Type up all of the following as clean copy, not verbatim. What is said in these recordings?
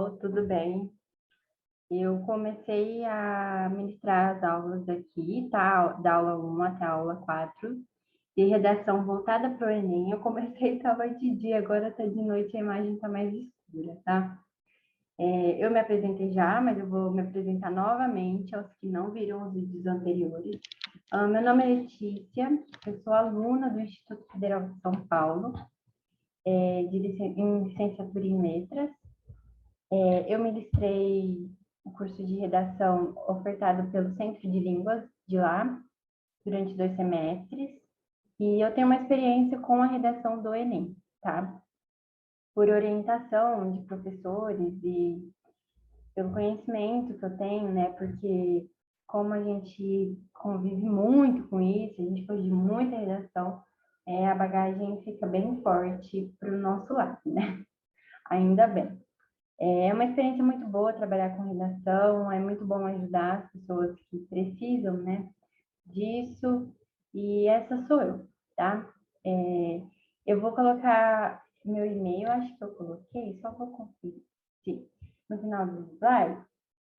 pessoal, tudo bem? Eu comecei a ministrar as aulas aqui, tá? Da aula 1 até a aula 4, de redação voltada para o Enem. Eu comecei, estava de dia, agora está de noite, a imagem está mais escura, tá? Eu me apresentei já, mas eu vou me apresentar novamente aos que não viram os vídeos anteriores. Meu nome é Letícia, eu sou aluna do Instituto Federal de São Paulo, em licenciatura em letras. Eu ministrei o curso de redação ofertado pelo Centro de Línguas de lá, durante 2 semestres, e eu tenho uma experiência com a redação do Enem, tá? Por orientação de professores e pelo conhecimento que eu tenho, né? Porque como a gente convive muito com isso, a gente faz de muita redação, a bagagem fica bem forte para o nosso lado, né? Ainda bem. É uma experiência muito boa trabalhar com redação, é muito bom ajudar as pessoas que precisam, né, disso, e essa sou eu, tá? Eu vou colocar meu e-mail, acho que eu coloquei, só vou conferir, sim, no final do slide,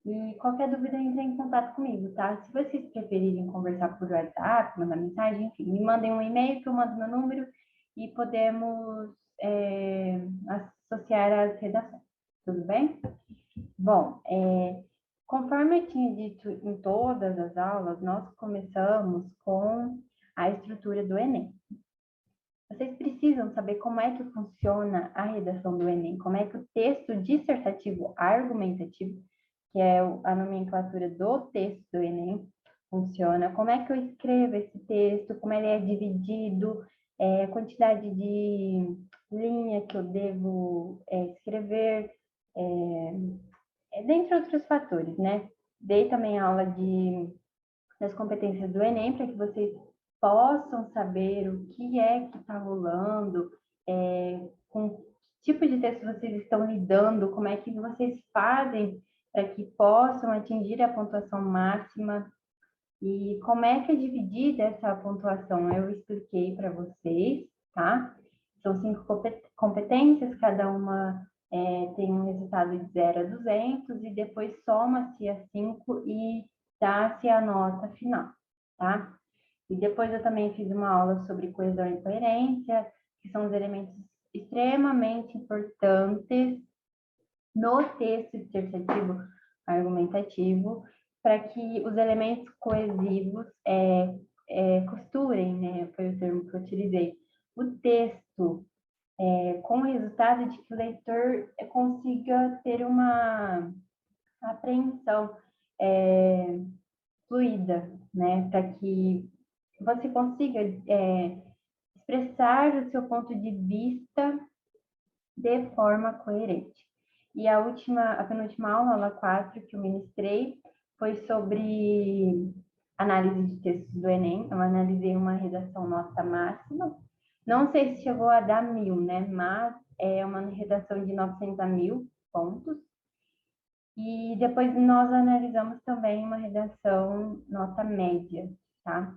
e qualquer dúvida entre em contato comigo, tá? Se vocês preferirem conversar por WhatsApp, mandar mensagem, enfim, me mandem um e-mail que eu mando meu número e podemos associar as redações, tudo bem? Bom, conforme eu tinha dito em todas as aulas, nós começamos com a estrutura do Enem. Vocês precisam saber como é que funciona a redação do Enem, como é que o texto dissertativo argumentativo, que é a nomenclatura do texto do Enem, funciona, como é que eu escrevo esse texto, como ele é dividido, a quantidade de linha que eu devo escrever, dentre outros fatores, né? Dei também aula das competências do Enem para que vocês possam saber o que é que está rolando, com que tipo de texto vocês estão lidando, como é que vocês fazem para que possam atingir a pontuação máxima e como é que é dividida essa pontuação. Eu expliquei para vocês, tá? São 5 competências, cada uma tem um resultado de 0 a 200 e depois soma-se a 5 e dá-se a nota final, tá? E depois eu também fiz uma aula sobre coesão e coerência, que são os elementos extremamente importantes no texto dissertativo argumentativo, para que os elementos coesivos costurem, né? Foi o termo que eu utilizei, o texto, com o resultado de que o leitor consiga ter uma apreensão fluida, né? Para que você consiga expressar o seu ponto de vista de forma coerente. E a penúltima aula, aula 4, que eu ministrei, foi sobre análise de textos do Enem. Eu analisei uma redação nota máxima. Não sei se chegou a dar 1000, né? Mas é uma redação de 900 a 1000 pontos. E depois nós analisamos também uma redação nota média, tá?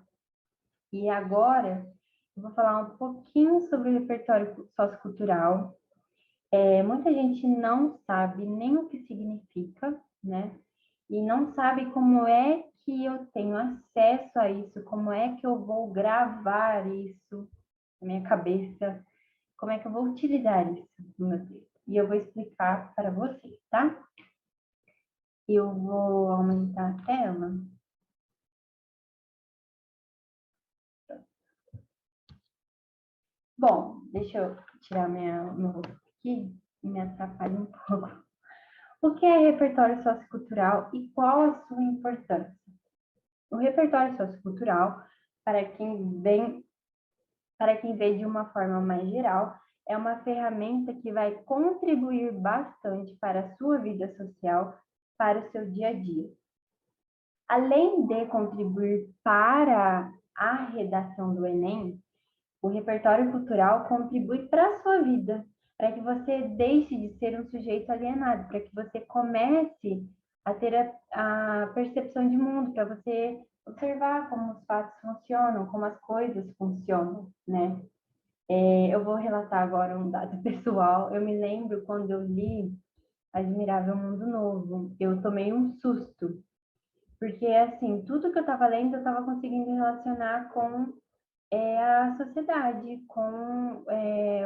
E agora eu vou falar um pouquinho sobre o repertório sociocultural. Muita gente não sabe nem o que significa, né? E não sabe como é que eu tenho acesso a isso, como é que eu vou gravar isso na minha cabeça, como é que eu vou utilizar isso no meu texto. E eu vou explicar para vocês, tá? Eu vou aumentar a tela. Bom, deixa eu tirar meu rosto aqui, me atrapalha um pouco. O que é repertório sociocultural e qual a sua importância? O repertório sociocultural, para quem vê de uma forma mais geral, é uma ferramenta que vai contribuir bastante para a sua vida social, para o seu dia a dia. Além de contribuir para a redação do Enem, o repertório cultural contribui para a sua vida, para que você deixe de ser um sujeito alienado, para que você comece a ter a percepção de mundo, para você observar como os fatos funcionam, como as coisas funcionam, né? Eu vou relatar agora um dado pessoal. Eu me lembro quando eu li Admirável Mundo Novo. Eu tomei um susto, porque, assim, tudo que eu estava lendo, eu estava conseguindo relacionar com a sociedade, com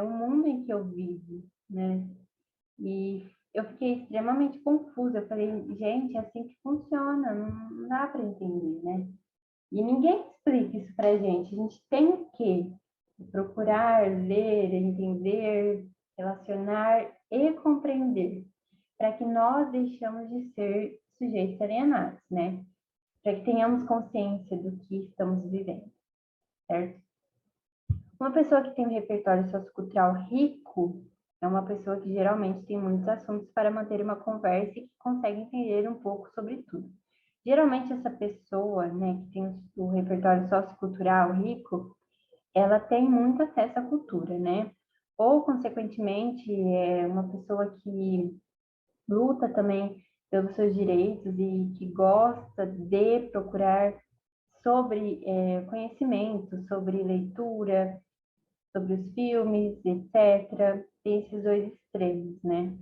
o mundo em que eu vivo, né? E eu fiquei extremamente confusa. Eu falei, gente, é assim que funciona, não dá para entender, né? E ninguém explica isso para a gente. A gente tem que procurar, ler, entender, relacionar e compreender, para que nós deixamos de ser sujeitos alienados, né? Para que tenhamos consciência do que estamos vivendo, certo? Uma pessoa que tem um repertório sociocultural rico é uma pessoa que geralmente tem muitos assuntos para manter uma conversa e que consegue entender um pouco sobre tudo. Geralmente essa pessoa, né, que tem o repertório sociocultural rico, ela tem muito acesso à cultura, né? Ou, consequentemente, é uma pessoa que luta também pelos seus direitos e que gosta de procurar sobre conhecimento, sobre leitura, sobre os filmes, etc. Tem esses dois extremos, né?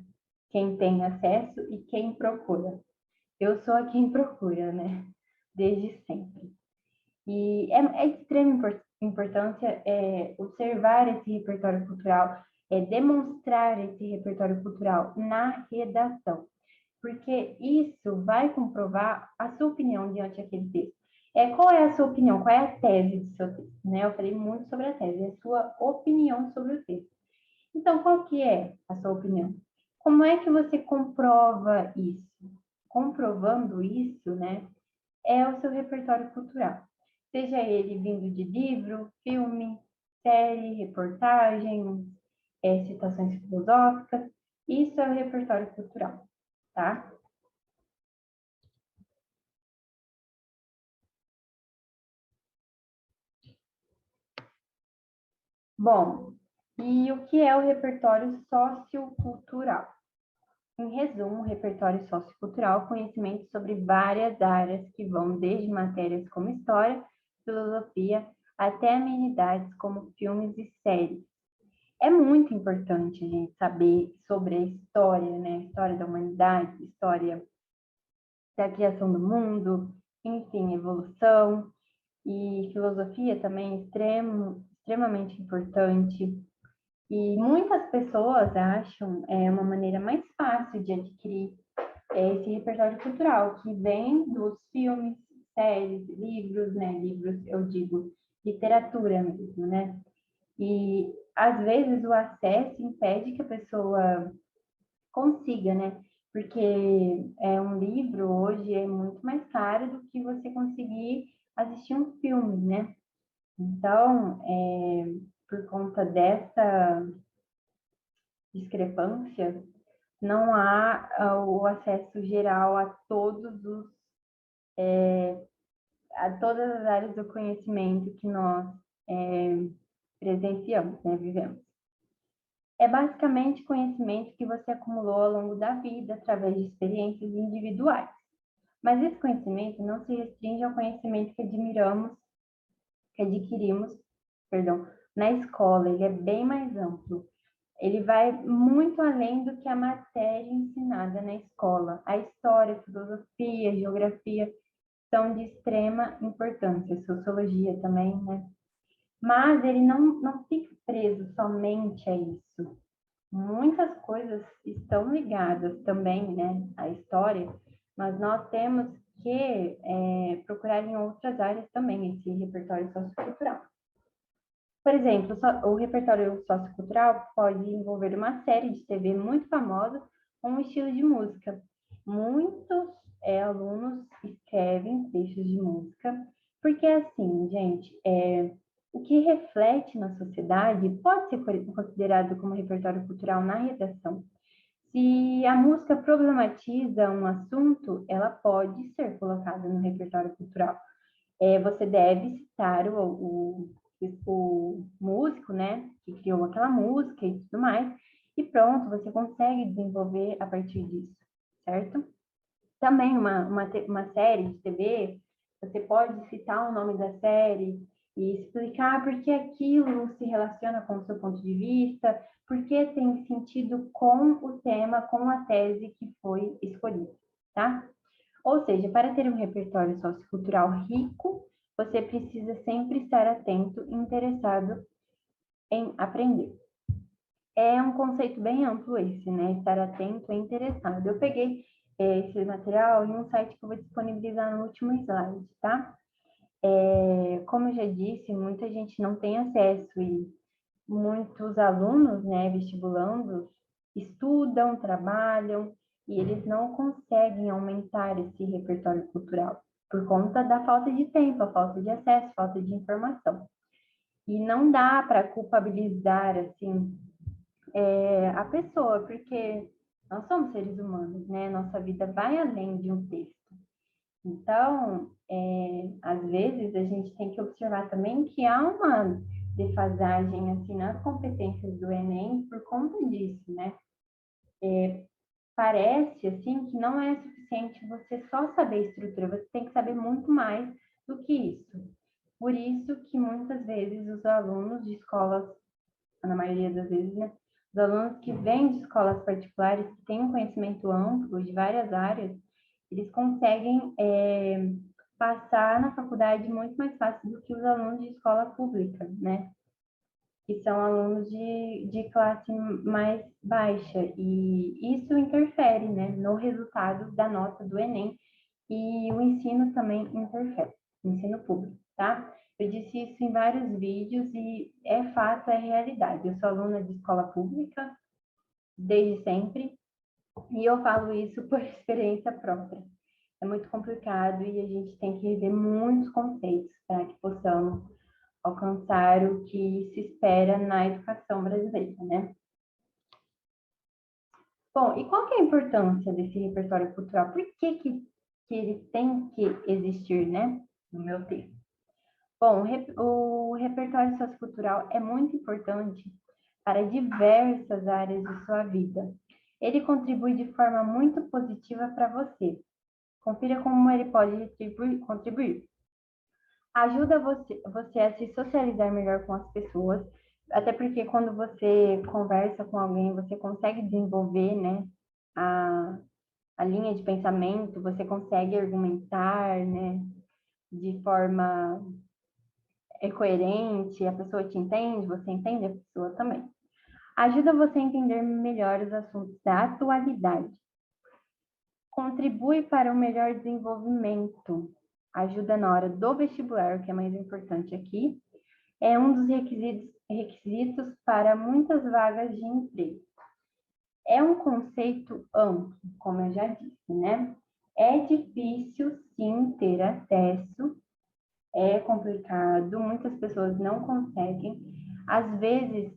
Quem tem acesso e quem procura. Eu sou a quem procura, né? Desde sempre. E é de extrema importância observar esse repertório cultural, demonstrar esse repertório cultural na redação, porque isso vai comprovar a sua opinião diante daquele texto. Qual é a sua opinião? Qual é a tese do seu texto? Né? Eu falei muito sobre a tese, a sua opinião sobre o texto. Então, qual que é a sua opinião? Como é que você comprova isso? Comprovando isso, né, é o seu repertório cultural. Seja ele vindo de livro, filme, série, reportagem, citações filosóficas, isso é o repertório cultural, tá? Bom, e o que é o repertório sociocultural? Em resumo, o repertório sociocultural, conhecimento sobre várias áreas que vão desde matérias como história, filosofia, até amenidades como filmes e séries. É muito importante a gente saber sobre a história, né? História da humanidade, história da criação do mundo, enfim, evolução. E filosofia também é extremamente importante. E muitas pessoas acham uma maneira mais fácil de adquirir esse repertório cultural, que vem dos filmes, séries, livros, né? Livros, eu digo, literatura mesmo, né? E, às vezes, o acesso impede que a pessoa consiga, né? Porque um livro hoje é muito mais caro do que você conseguir assistir um filme, né? Então, por conta dessa discrepância, não há o acesso geral a todas as áreas do conhecimento que nós presenciamos, né, vivemos. É basicamente conhecimento que você acumulou ao longo da vida através de experiências individuais. Mas esse conhecimento não se restringe ao conhecimento que adquirimos, perdão, na escola, ele é bem mais amplo. Ele vai muito além do que a matéria ensinada na escola. A história, a filosofia, a geografia são de extrema importância, sociologia também, né? Mas ele não fica preso somente a isso. Muitas coisas estão ligadas também, né, à história, mas nós temos que procurar em outras áreas também esse repertório sociocultural. Por exemplo, o repertório sociocultural pode envolver uma série de TV muito famosa com um estilo de música. Muitos alunos escrevem textos de música, porque assim, gente, o que reflete na sociedade pode ser considerado como repertório cultural na redação. Se a música problematiza um assunto, ela pode ser colocada no repertório cultural. Você deve citar o músico, né, que criou aquela música e tudo mais, e pronto, você consegue desenvolver a partir disso, certo? Também uma série de TV, você pode citar o nome da série e explicar por que aquilo se relaciona com o seu ponto de vista, por que tem sentido com o tema, com a tese que foi escolhida, tá? Ou seja, para ter um repertório sociocultural rico, você precisa sempre estar atento e interessado em aprender. É um conceito bem amplo esse, né? Estar atento e interessado. Eu peguei esse material em um site que eu vou disponibilizar no último slide, tá? Como eu já disse, muita gente não tem acesso e muitos alunos, né, vestibulandos, estudam, trabalham e eles não conseguem aumentar esse repertório cultural por conta da falta de tempo, a falta de acesso, falta de informação. E não dá para culpabilizar, assim, a pessoa, porque nós somos seres humanos, né? Nossa vida vai além de um texto. Então, às vezes, a gente tem que observar também que há uma defasagem assim, nas competências do Enem por conta disso, né? Parece assim que não é suficiente você só saber estrutura, você tem que saber muito mais do que isso. Por isso que muitas vezes os alunos de escolas, na maioria das vezes, né? Os alunos que vêm de escolas particulares, que têm um conhecimento amplo de várias áreas, eles conseguem passar na faculdade muito mais fácil do que os alunos de escola pública, né? Que são alunos de classe mais baixa. E isso interfere, né, no resultado da nota do Enem. E o ensino também interfere, o ensino público, tá? Eu disse isso em vários vídeos e é fato, é realidade. Eu sou aluna de escola pública desde sempre e eu falo isso por experiência própria. É muito complicado e a gente tem que rever muitos conceitos para que possamos alcançar o que se espera na educação brasileira, né? Bom, e qual que é a importância desse repertório cultural? Por que ele tem que existir, né? No meu texto. Bom, o repertório sociocultural é muito importante para diversas áreas de sua vida. Ele contribui de forma muito positiva para você. Confira como ele pode contribuir. Ajuda você a se socializar melhor com as pessoas, até porque quando você conversa com alguém, você consegue desenvolver, né, a linha de pensamento, você consegue argumentar, né, de forma coerente, a pessoa te entende, você entende a pessoa também. Ajuda você a entender melhor os assuntos da atualidade. Contribui para o melhor desenvolvimento. Ajuda na hora do vestibular, o que é mais importante aqui. É um dos requisitos para muitas vagas de emprego. É um conceito amplo, como eu já disse, né? É difícil, sim, ter acesso, é complicado, muitas pessoas não conseguem. Às vezes,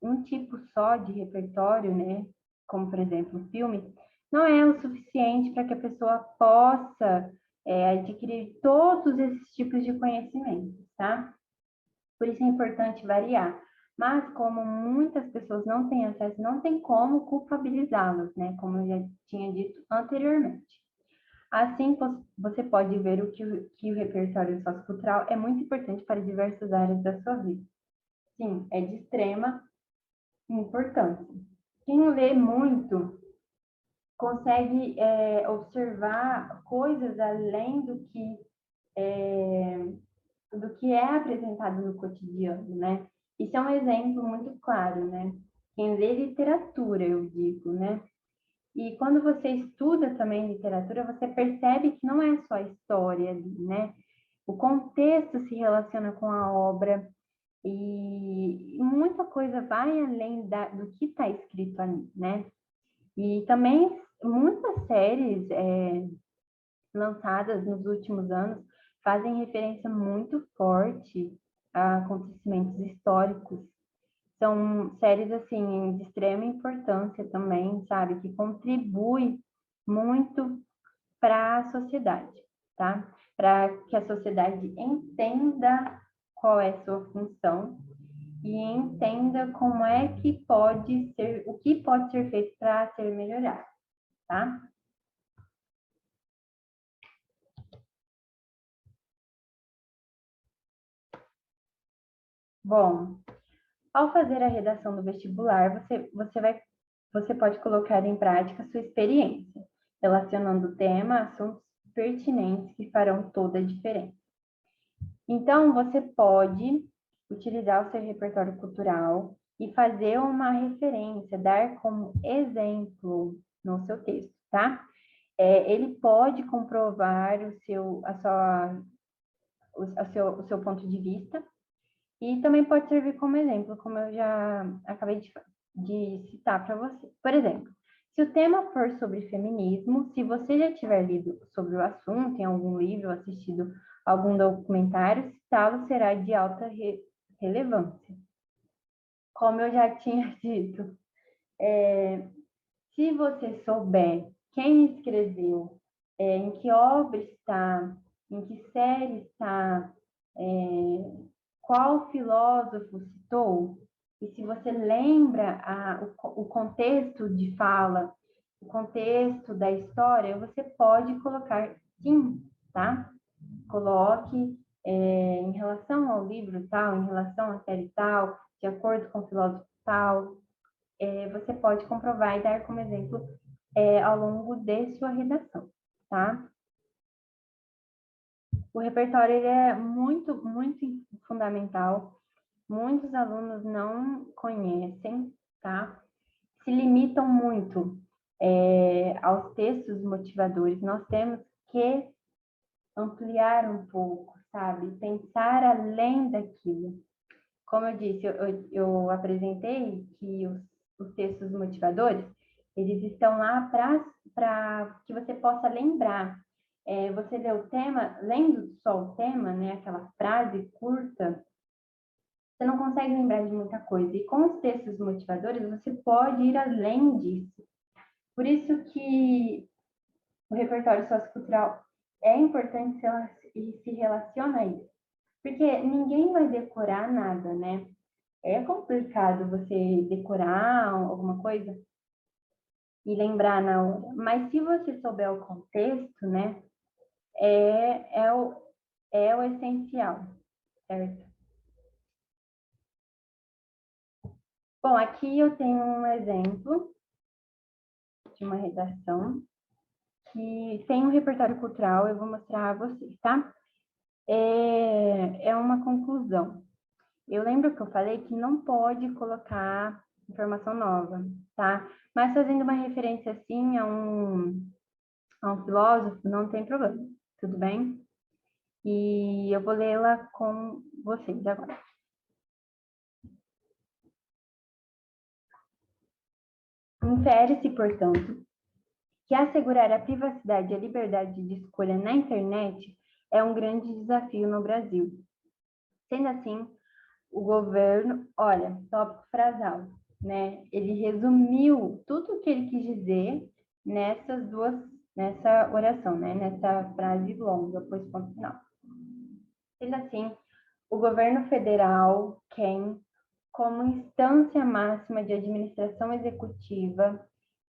um tipo só de repertório, né? Como, por exemplo, o filme, não é o suficiente para que a pessoa possa adquirir todos esses tipos de conhecimentos, tá? Por isso é importante variar. Mas como muitas pessoas não têm acesso, não tem como culpabilizá-las, né? Como eu já tinha dito anteriormente. Assim, você pode ver que o repertório sociocultural é muito importante para diversas áreas da sua vida. Sim, é de extrema importância. Quem lê muito consegue observar coisas além do que é apresentado no cotidiano, né? Isso é um exemplo muito claro, né? Quem lê literatura, eu digo, né? E quando você estuda também literatura, você percebe que não é só a história ali, né? O contexto se relaciona com a obra e muita coisa vai além do que está escrito ali, né? E também muitas séries lançadas nos últimos anos fazem referência muito forte a acontecimentos históricos. São séries, assim, de extrema importância também, sabe? Que contribui muito para a sociedade, tá? Para que a sociedade entenda qual é a sua função e entenda como é que pode ser, o que pode ser feito para ser melhorado, tá? Bom, ao fazer a redação do vestibular, você pode colocar em prática sua experiência, relacionando o tema a assuntos pertinentes que farão toda a diferença. Então, você pode utilizar o seu repertório cultural e fazer uma referência, dar como exemplo no seu texto, tá? Ele pode comprovar o seu ponto de vista e também pode servir como exemplo, como eu já acabei de citar para você. Por exemplo, se o tema for sobre feminismo, se você já tiver lido sobre o assunto em algum livro, assistido algum documentário, citá-lo será de alta relevância. Como eu já tinha dito, se você souber quem escreveu, em que obra está, em que série está, qual filósofo citou, e se você lembra o contexto de fala, o contexto da história, você pode colocar sim, tá? Coloque em relação ao livro tal, em relação à série tal, de acordo com o filósofo tal, você pode comprovar e dar como exemplo ao longo de sua redação, tá? O repertório ele é muito, muito fundamental. Muitos alunos não conhecem, tá? Se limitam muito aos textos motivadores. Nós temos que ampliar um pouco, sabe? Pensar além daquilo. Como eu disse, eu apresentei que os textos motivadores, eles estão lá para que você possa lembrar. Você lê o tema, lendo só o tema, né, aquela frase curta, você não consegue lembrar de muita coisa. E com os textos motivadores, você pode ir além disso. Por isso que o repertório sociocultural é importante e se relaciona a isso. Porque ninguém vai decorar nada, né? É complicado você decorar alguma coisa e lembrar na hora. Mas se você souber o contexto, né? É o essencial, certo? Bom, aqui eu tenho um exemplo de uma redação que tem um repertório cultural, eu vou mostrar a vocês, tá? É uma conclusão. Eu lembro que eu falei que não pode colocar informação nova, tá? Mas fazendo uma referência assim a um filósofo, não tem problema, tudo bem? E eu vou lê-la com vocês agora. Infere-se, portanto, que assegurar a privacidade e a liberdade de escolha na internet é um grande desafio no Brasil. Sendo assim, o governo, olha, tópico frasal, né? Ele resumiu tudo o que ele quis dizer nessa oração, né? Nessa frase longa, pois ponto final. Sendo assim, o governo federal, quem, como instância máxima de administração executiva,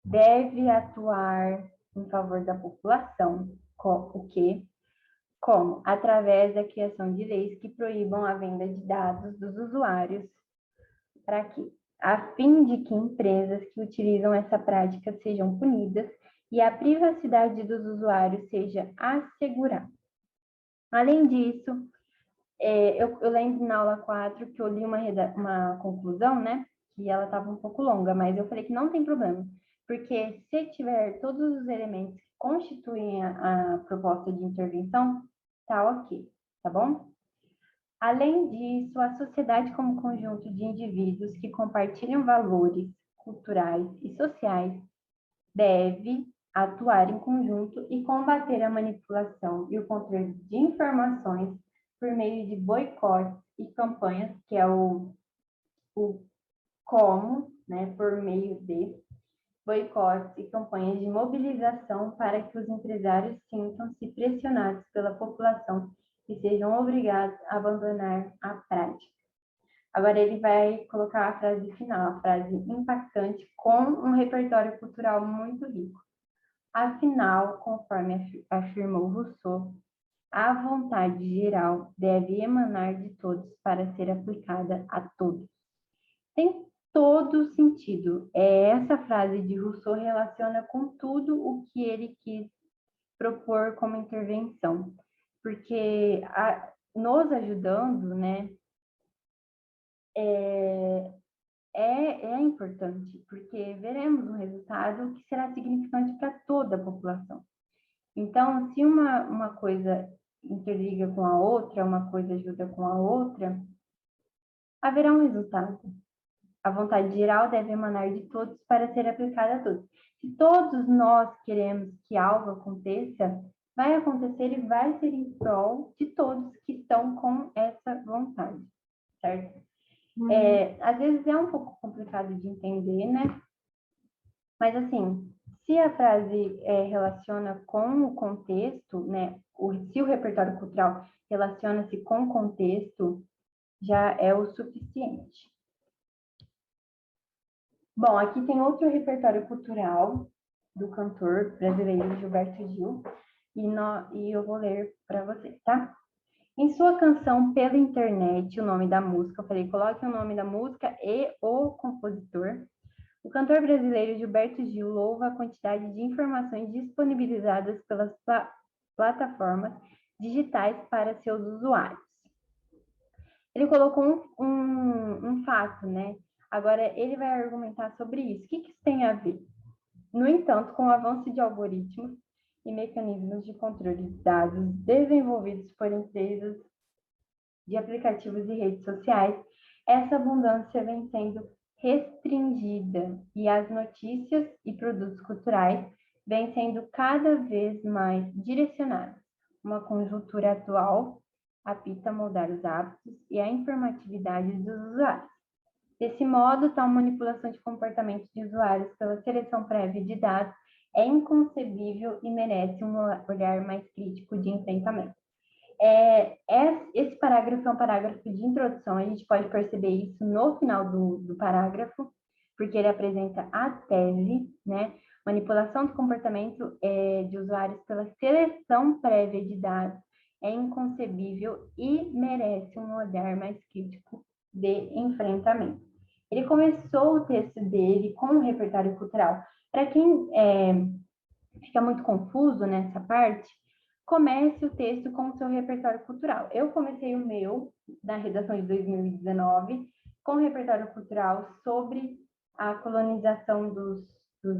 deve atuar em favor da população, o que como? Através da criação de leis que proíbam a venda de dados dos usuários. Para quê? A fim de que empresas que utilizam essa prática sejam punidas e a privacidade dos usuários seja assegurada. Além disso, eu lembro na aula 4 que eu li uma conclusão, né? Que ela estava um pouco longa, mas eu falei que não tem problema, porque se tiver todos os elementos que constituem a proposta de intervenção, tá ok, tá bom? Além disso, a sociedade como conjunto de indivíduos que compartilham valores culturais e sociais deve atuar em conjunto e combater a manipulação e o controle de informações por meio de boicotes e campanhas, que é o como, né, por meio de boicotes e campanhas de mobilização para que os empresários sintam-se pressionados pela população e sejam obrigados a abandonar a prática. Agora ele vai colocar a frase final, a frase impactante, com um repertório cultural muito rico. Afinal, conforme afirmou Rousseau, A vontade geral deve emanar de todos para ser aplicada a todos. Tem todo sentido. Essa frase de Rousseau relaciona com tudo o que ele quis propor como intervenção, porque nos ajudando, né, é importante, porque veremos um resultado que será significante para toda a população. Então, se uma coisa interliga com a outra, uma coisa ajuda com a outra, haverá um resultado. A vontade geral deve emanar de todos para ser aplicada a todos. Se todos nós queremos que algo aconteça, vai acontecer e vai ser em prol de todos que estão com essa vontade, certo? Às vezes é um pouco complicado de entender, né? Mas, assim, se a frase relaciona com o contexto, né? Se o repertório cultural relaciona-se com o contexto, já é o suficiente. Bom, aqui tem outro repertório cultural do cantor brasileiro Gilberto Gil, e eu vou ler para vocês, tá? Em sua canção Pela Internet, o nome da música, eu falei, coloque o nome da música e o compositor. O cantor brasileiro Gilberto Gil louva a quantidade de informações disponibilizadas pelas plataformas digitais para seus usuários. Ele colocou um fato, né? Agora, ele vai argumentar sobre isso. O que isso tem a ver? No entanto, com o avanço de algoritmos e mecanismos de controle de dados desenvolvidos por empresas de aplicativos e redes sociais, essa abundância vem sendo restringida e as notícias e produtos culturais vêm sendo cada vez mais direcionados. Uma conjuntura atual apita moldar os hábitos e a informatividade dos usuários. Desse modo, tal manipulação de comportamento de usuários pela seleção prévia de dados é inconcebível e merece um olhar mais crítico de enfrentamento. Esse parágrafo é um parágrafo de introdução, a gente pode perceber isso no final do parágrafo, porque ele apresenta a tese, né? Manipulação do comportamento de usuários pela seleção prévia de dados é inconcebível e merece um olhar mais crítico de enfrentamento. Ele começou o texto dele com um repertório cultural. Para quem fica muito confuso nessa parte, comece o texto com o seu repertório cultural. Eu comecei o meu, na redação de 2019, com o repertório cultural sobre a colonização dos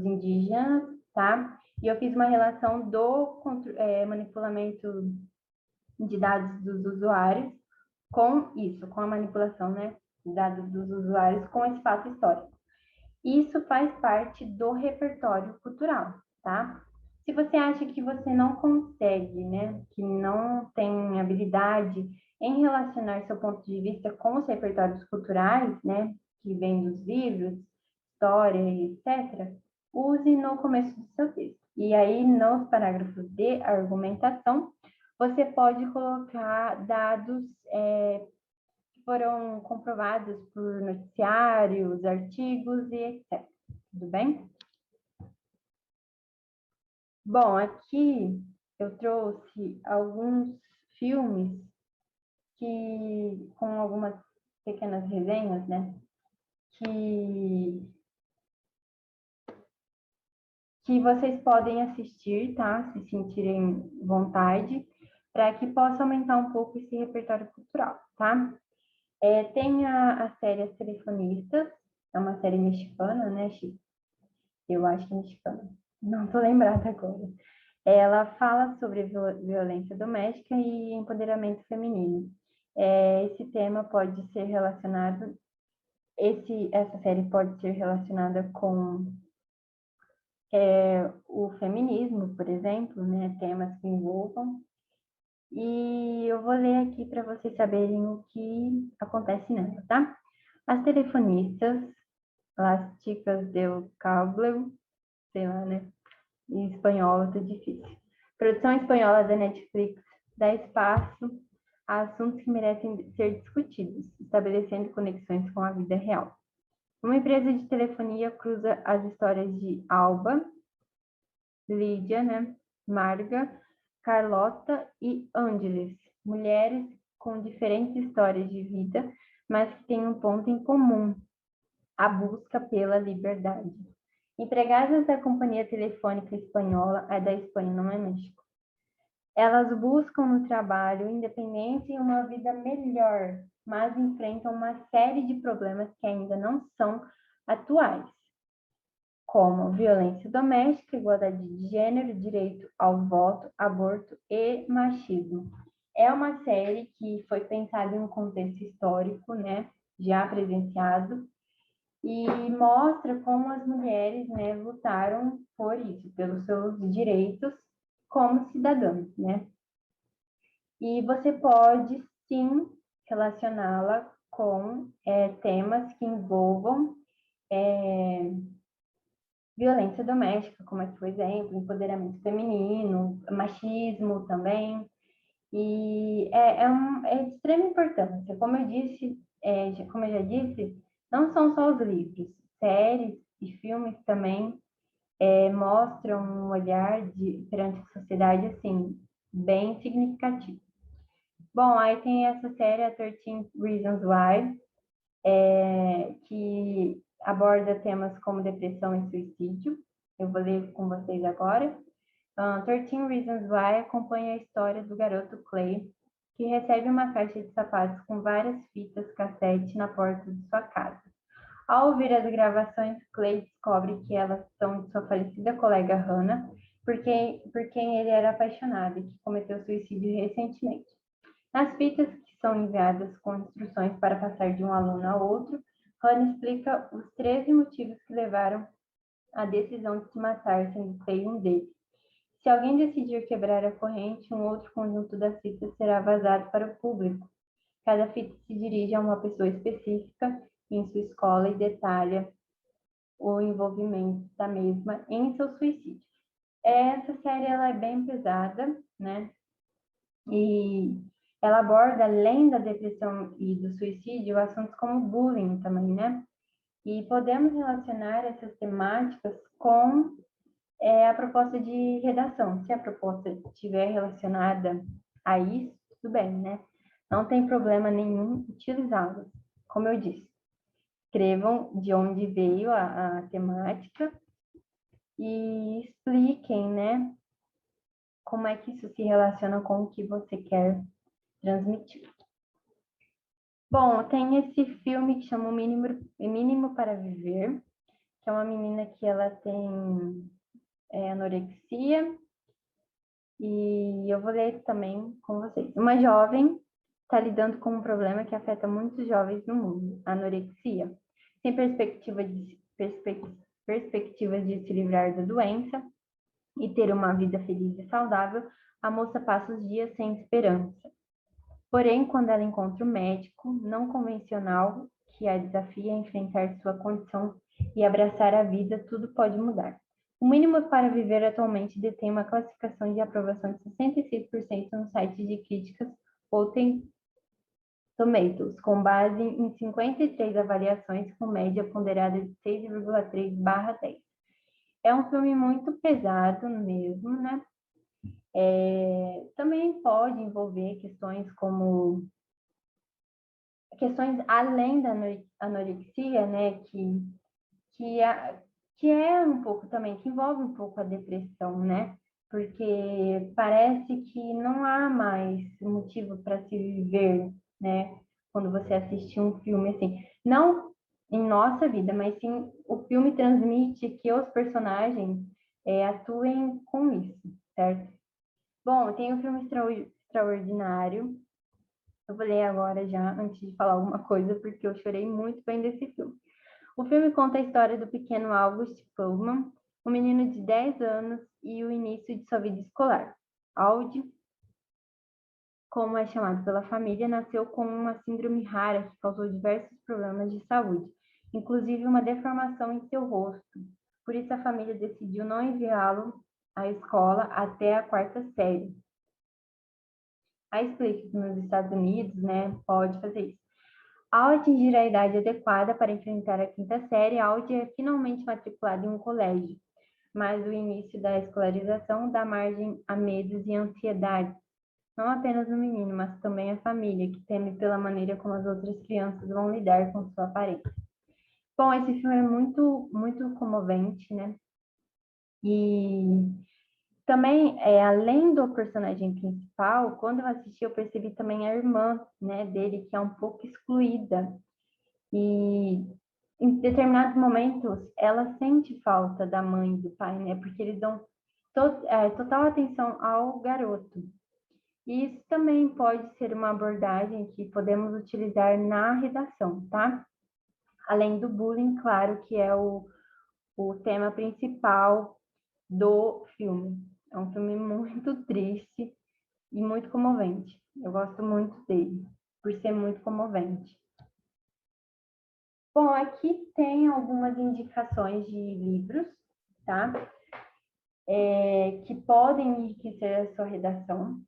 indígenas, tá? E eu fiz uma relação do manipulamento de dados dos usuários com isso, com a manipulação, né, de dados dos usuários com esse fato histórico. Isso faz parte do repertório cultural, tá? Se você acha que você não consegue, né, que não tem habilidade em relacionar seu ponto de vista com os repertórios culturais, né, que vem dos livros, história, etc., use no começo do seu texto. E aí, nos parágrafos de argumentação, você pode colocar dados que foram comprovados por noticiários, artigos e etc. Tudo bem? Bom, aqui eu trouxe alguns filmes com algumas pequenas resenhas, né? Que vocês podem assistir, tá? Se sentirem vontade, para que possa aumentar um pouco esse repertório cultural, tá? Tem a série As Telefonistas, é uma série mexicana, né, Chico? Eu acho que é mexicana. Não tô lembrada agora. Ela fala sobre violência doméstica e empoderamento feminino. Esse tema pode ser relacionado, essa série pode ser relacionada com o feminismo, por exemplo, né, temas que envolvam. E eu vou ler aqui para vocês saberem o que acontece nela, tá? As telefonistas, Las Chicas del Cable, sei lá, né? Em espanhol, tá difícil. Produção espanhola da Netflix dá espaço a assuntos que merecem ser discutidos, estabelecendo conexões com a vida real. Uma empresa de telefonia cruza as histórias de Alba, Lídia, né, Marga, Carlota e Ângeles, mulheres com diferentes histórias de vida, mas que têm um ponto em comum: a busca pela liberdade. Empregadas da Companhia Telefônica Espanhola, é da Espanha, não é México. Elas buscam no trabalho independência e uma vida melhor, mas enfrentam uma série de problemas que ainda não são atuais, como violência doméstica, igualdade de gênero, direito ao voto, aborto e machismo. É uma série que foi pensada em um contexto histórico, né, já presenciado, e mostra como as mulheres, né, lutaram por isso, pelos seus direitos como cidadãs, né? E você pode, sim, relacioná-la com temas que envolvam violência doméstica, como aqui o exemplo, empoderamento feminino, machismo também. E é de extrema importância. Como eu disse, como eu já disse, não são só os livros, séries e filmes também mostram um olhar perante a sociedade, assim, bem significativo. Bom, aí tem essa série, a 13 Reasons Why, que aborda temas como depressão e suicídio. Eu vou ler com vocês agora. 13 Reasons Why acompanha a história do garoto Clay, que recebe uma caixa de sapatos com várias fitas cassete na porta de sua casa. Ao ouvir as gravações, Clay descobre que elas são de sua falecida colega Hannah, por quem ele era apaixonado e que cometeu suicídio recentemente. Nas fitas que são enviadas com instruções para passar de um aluno a outro, Hannah explica os 13 motivos que levaram à decisão de se matar, sendo Clay um deles. Se alguém decidir quebrar a corrente, um outro conjunto das fitas será vazado para o público. Cada fita se dirige a uma pessoa específica em sua escola e detalha o envolvimento da mesma em seu suicídio. Essa série ela é bem pesada, né? E ela aborda, além da depressão e do suicídio, assuntos como bullying também, né? E podemos relacionar essas temáticas com a proposta de redação. Se a proposta estiver relacionada a isso, tudo bem, né? Não tem problema nenhum utilizá-las. Como eu disse, escrevam de onde veio a temática e expliquem, né, como é que isso se relaciona com o que você quer transmitir. Bom, tem esse filme que chama O Mínimo para Viver, que é uma menina que ela tem anorexia, e eu vou ler também com vocês. Uma jovem está lidando com um problema que afeta muitos jovens no mundo, a anorexia. Sem perspectivas de se livrar da doença e ter uma vida feliz e saudável, a moça passa os dias sem esperança. Porém, quando ela encontra um médico não convencional que a desafia a enfrentar sua condição e abraçar a vida, tudo pode mudar. O mínimo para viver atualmente detém uma classificação de aprovação de 66% no site de críticas Rotten Tomatoes, com base em 53 avaliações com média ponderada de 6,3/10. É um filme muito pesado mesmo, né? Também pode envolver questões além da anorexia, né? Que, a, que é um pouco também, que envolve um pouco a depressão, né? Porque parece que não há mais motivo para se viver, né? Quando você assiste um filme assim. Não em nossa vida, mas sim o filme transmite que os personagens atuem com isso, certo? Bom, tem um filme extraordinário. Eu vou ler agora já, antes de falar alguma coisa, porque eu chorei muito bem desse filme. O filme conta a história do pequeno August Pullman, um menino de 10 anos e o início de sua vida escolar. Audi, como é chamado pela família, nasceu com uma síndrome rara que causou diversos problemas de saúde, inclusive uma deformação em seu rosto. Por isso, a família decidiu não enviá-lo à escola até a quarta série. Aí explica que nos Estados Unidos, né, pode fazer isso. Ao atingir a idade adequada para enfrentar a quinta série, Audi é finalmente matriculado em um colégio. mas o início da escolarização dá margem a medos e ansiedades. Não apenas o menino, mas também a família, que teme pela maneira como as outras crianças vão lidar com sua aparência. Bom, esse filme é muito comovente, né? E também, além do personagem principal, quando eu assisti, eu percebi também a irmã, né, dele, que é um pouco excluída. E em determinados momentos, ela sente falta da mãe e do pai, né, porque eles dão total atenção ao garoto. E isso também pode ser uma abordagem que podemos utilizar na redação, tá? Além do bullying, claro, que é o tema principal do filme. É um filme muito triste e muito comovente. Eu gosto muito dele, por ser muito comovente. Bom, aqui tem algumas indicações de livros, tá? Que podem enriquecer a sua redação.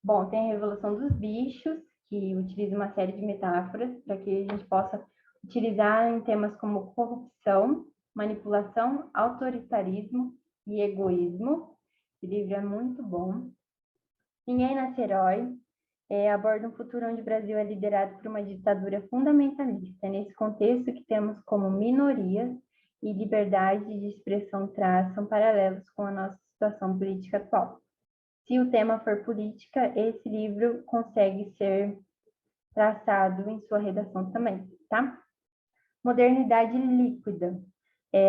Bom, tem a Revolução dos Bichos, que utiliza uma série de metáforas para que a gente possa utilizar em temas como corrupção, manipulação, autoritarismo e egoísmo. Esse livro é muito bom. Ninguém Nasce Herói aborda um futuro onde o Brasil é liderado por uma ditadura fundamentalista. É nesse contexto que temos como minorias e liberdade de expressão traçam paralelos com a nossa situação política atual. Se o tema for política, esse livro consegue ser traçado em sua redação também, tá? Modernidade líquida.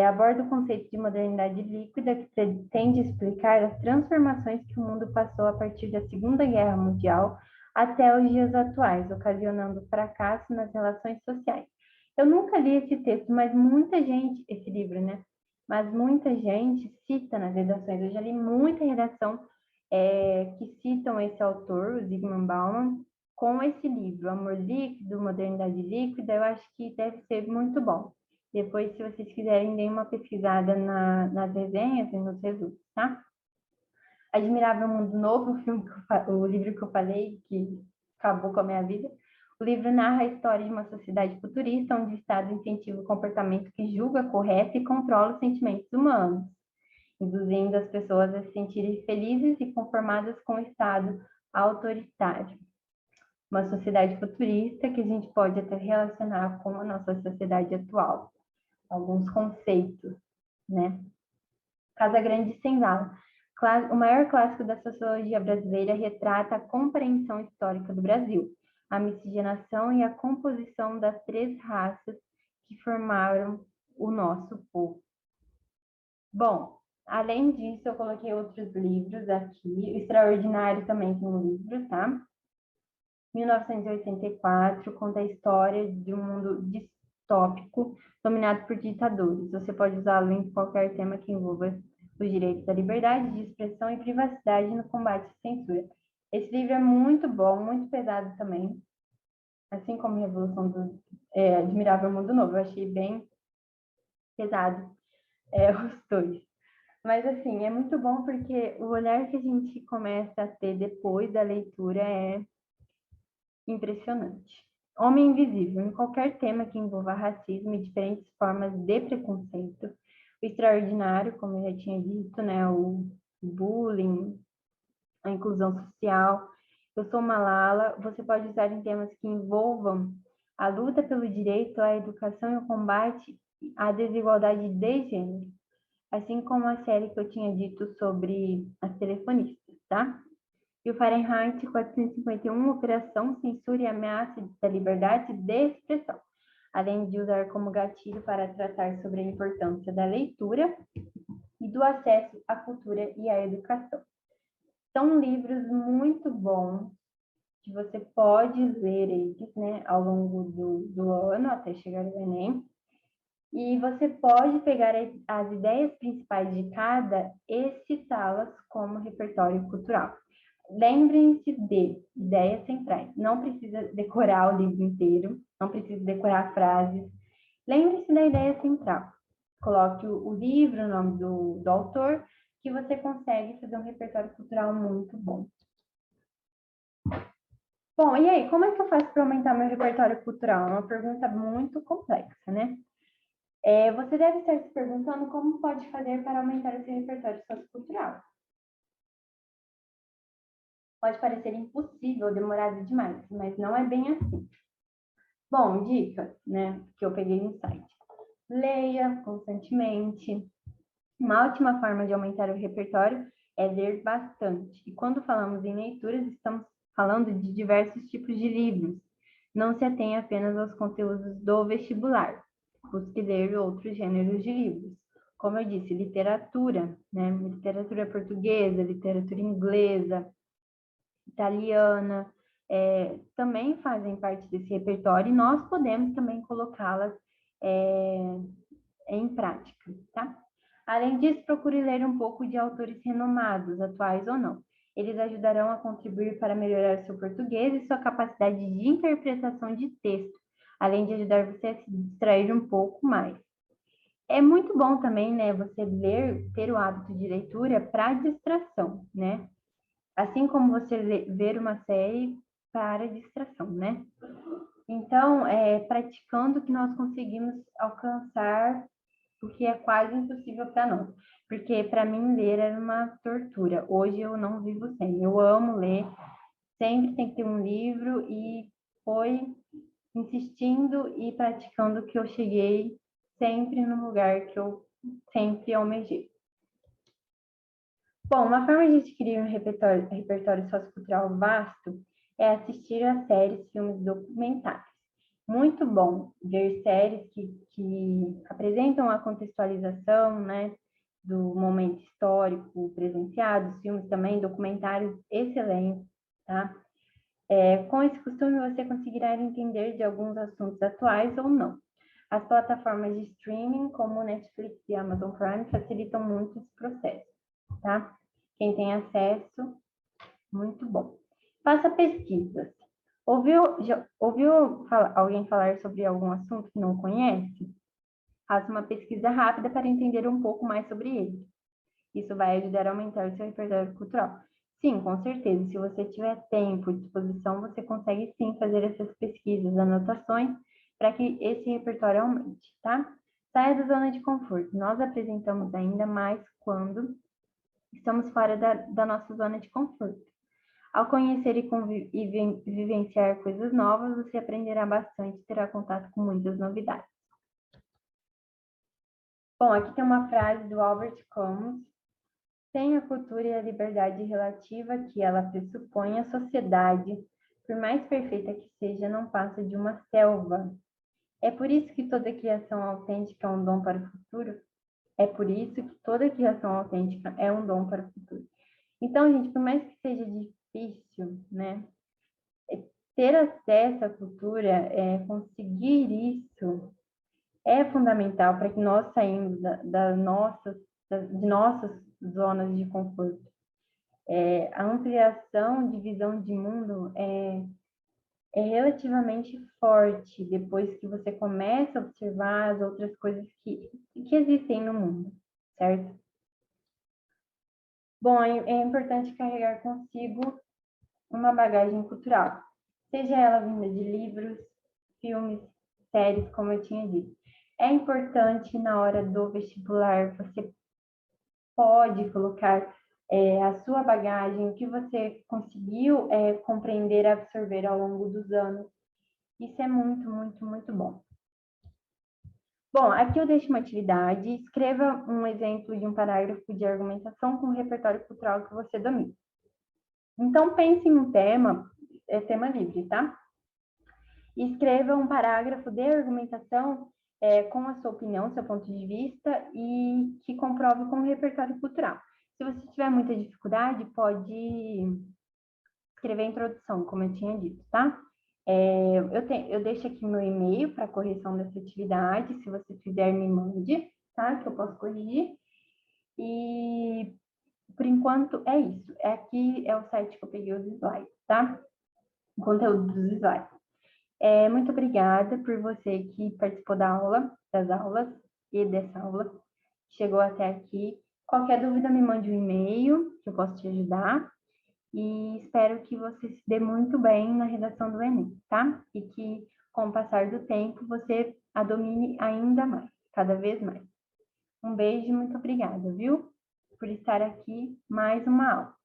Aborda o conceito de modernidade líquida, que pretende explicar as transformações que o mundo passou a partir da Segunda Guerra Mundial até os dias atuais, ocasionando fracasso nas relações sociais. Eu nunca li esse texto, mas muita gente, esse livro, né? Mas muita gente cita nas redações. Eu já li muita redação que citam esse autor, o Zygmunt Bauman, com esse livro, Amor Líquido, Modernidade Líquida. Eu acho que deve ser muito bom. Depois, se vocês quiserem, deem uma pesquisada nas resenhas e nos resumos, tá? Admirável Mundo Novo, o livro que eu falei, que acabou com a minha vida. O livro narra a história de uma sociedade futurista, onde o Estado incentiva o comportamento que julga correto e controla os sentimentos humanos, induzindo as pessoas a se sentirem felizes e conformadas com o Estado autoritário. Uma sociedade futurista que a gente pode até relacionar com a nossa sociedade atual. Alguns conceitos, né? Casa Grande de Senzala. O maior clássico da sociologia brasileira retrata a compreensão histórica do Brasil, a miscigenação e a composição das três raças que formaram o nosso povo. Bom, além disso, eu coloquei outros livros aqui. O Extraordinário também tem um livro, tá? 1984 conta a história de um mundo distópico dominado por ditadores. Você pode usá-lo em qualquer tema que envolva os direitos da liberdade de expressão e privacidade no combate à censura. Esse livro é muito bom, muito pesado também, assim como Revolução do Admirável Mundo Novo. Eu achei bem pesado os dois. Mas, assim, é muito bom porque o olhar que a gente começa a ter depois da leitura é impressionante. Homem Invisível, em qualquer tema que envolva racismo e diferentes formas de preconceito. O extraordinário, como eu já tinha dito, né? O bullying, a inclusão social. Eu Sou Malala. Você pode usar em temas que envolvam a luta pelo direito à educação e o combate à desigualdade de gênero. Assim como a série que eu tinha dito sobre as telefonistas, tá? E o Fahrenheit 451, Operação Censura e Ameaça da Liberdade de Expressão, além de usar como gatilho para tratar sobre a importância da leitura e do acesso à cultura e à educação. São livros muito bons, que você pode ler eles, né, ao longo do ano, até chegar no Enem, e você pode pegar as ideias principais de cada e citá-las como repertório cultural. Lembrem-se de ideias centrais. Não precisa decorar o livro inteiro, não precisa decorar frases. Lembre-se da ideia central. Coloque o livro, o nome do autor, que você consegue fazer um repertório cultural muito bom. Bom, e aí, como é que eu faço para aumentar meu repertório cultural? É uma pergunta muito complexa, né? Você deve estar se perguntando como pode fazer para aumentar o seu repertório sociocultural. Pode parecer impossível, demorado demais, mas não é bem assim. Bom, dicas, né, que eu peguei no site. Leia constantemente. Uma ótima forma de aumentar o repertório é ler bastante. E quando falamos em leituras, estamos falando de diversos tipos de livros. Não se atenha apenas aos conteúdos do vestibular. Busque ler outros gêneros de livros. Como eu disse, literatura, né? Literatura portuguesa, literatura inglesa, italiana, também fazem parte desse repertório e nós podemos também colocá-las em prática, tá? Além disso, procure ler um pouco de autores renomados, atuais ou não. Eles ajudarão a contribuir para melhorar seu português e sua capacidade de interpretação de texto, além de ajudar você a se distrair um pouco mais. É muito bom também, né, você ler, ter o hábito de leitura para distração, né? Assim como você ver uma série para distração, né? Então, praticando que nós conseguimos alcançar o que é quase impossível para nós. Porque para mim ler era uma tortura. Hoje eu não vivo sem. Eu amo ler, sempre tem que ter um livro e foi insistindo e praticando que eu cheguei sempre no lugar que eu sempre almejei. Bom, uma forma de adquirir um repertório sociocultural vasto é assistir a séries, filmes, documentários. Muito bom ver séries que apresentam a contextualização, né, do momento histórico presenciado, filmes também, documentários excelentes, tá? Com esse costume, você conseguirá entender de alguns assuntos atuais ou não. As plataformas de streaming, como Netflix e Amazon Prime, facilitam muito esse processo, tá? Quem tem acesso, muito bom. Faça pesquisas. Ouviu alguém falar sobre algum assunto que não conhece? Faça uma pesquisa rápida para entender um pouco mais sobre ele. Isso vai ajudar a aumentar o seu repertório cultural. Sim, com certeza. Se você tiver tempo e disposição, você consegue sim fazer essas pesquisas, anotações, para que esse repertório aumente, tá? Saia da zona de conforto. Nós apresentamos ainda mais quando estamos fora da nossa zona de conforto. Ao conhecer e vivenciar coisas novas, você aprenderá bastante e terá contato com muitas novidades. Bom, aqui tem uma frase do Albert Camus. Sem a cultura e a liberdade relativa que ela pressupõe, a sociedade, por mais perfeita que seja, não passa de uma selva. É por isso que toda criação autêntica é um dom para o futuro. É por isso que toda criação autêntica é um dom para o futuro. Então, gente, por mais que seja difícil, né, ter acesso à cultura, conseguir isso, é fundamental para que nós saímos de nossas zonas de conforto. A ampliação de visão de mundo é relativamente forte depois que você começa a observar as outras coisas que existem no mundo, certo? Bom, é importante carregar consigo uma bagagem cultural, seja ela vinda de livros, filmes, séries, como eu tinha dito. É importante na hora do vestibular, você pode colocar a sua bagagem, o que você conseguiu compreender, absorver ao longo dos anos. Isso é muito, muito, muito bom. Bom, aqui eu deixo uma atividade. Escreva um exemplo de um parágrafo de argumentação com o repertório cultural que você domina. Então, pense em um tema, tema livre, tá? E escreva um parágrafo de argumentação com a sua opinião, seu ponto de vista e que comprove com o repertório cultural. Se você tiver muita dificuldade, pode escrever a introdução, como eu tinha dito, tá? Eu deixo aqui meu e-mail para correção dessa atividade. Se você fizer, me mande, tá? Que eu posso corrigir. E, por enquanto, é isso. Aqui é o site que eu peguei os slides, tá? O conteúdo dos slides. Muito obrigada por você que participou das aulas e dessa aula. Chegou até aqui. Qualquer dúvida, me mande um e-mail, que eu posso te ajudar. E espero que você se dê muito bem na redação do Enem, tá? E que, com o passar do tempo, você a domine ainda mais. cada vez mais. Um beijo e muito obrigada, viu? Por estar aqui mais uma aula.